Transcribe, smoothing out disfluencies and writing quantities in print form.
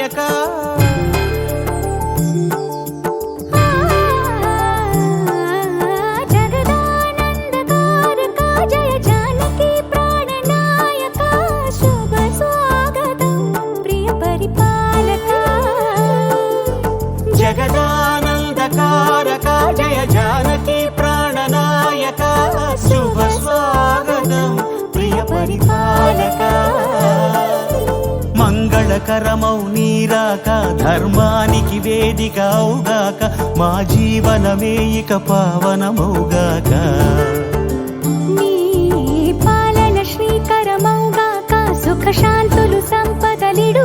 నాయక జగదానందకారక జయ జానకి ప్రాణనాయక శుభ స్వాగతం ప్రియ పరిపాలక మంగళకరమౌ నీరాక ధర్మానికి వేదిక అవుగాక మా జీవనమే ఇక పావనమౌగాక నీ పాలన శ్రీకరమౌగాక సుఖ శాంతులు సంపదలిడుగా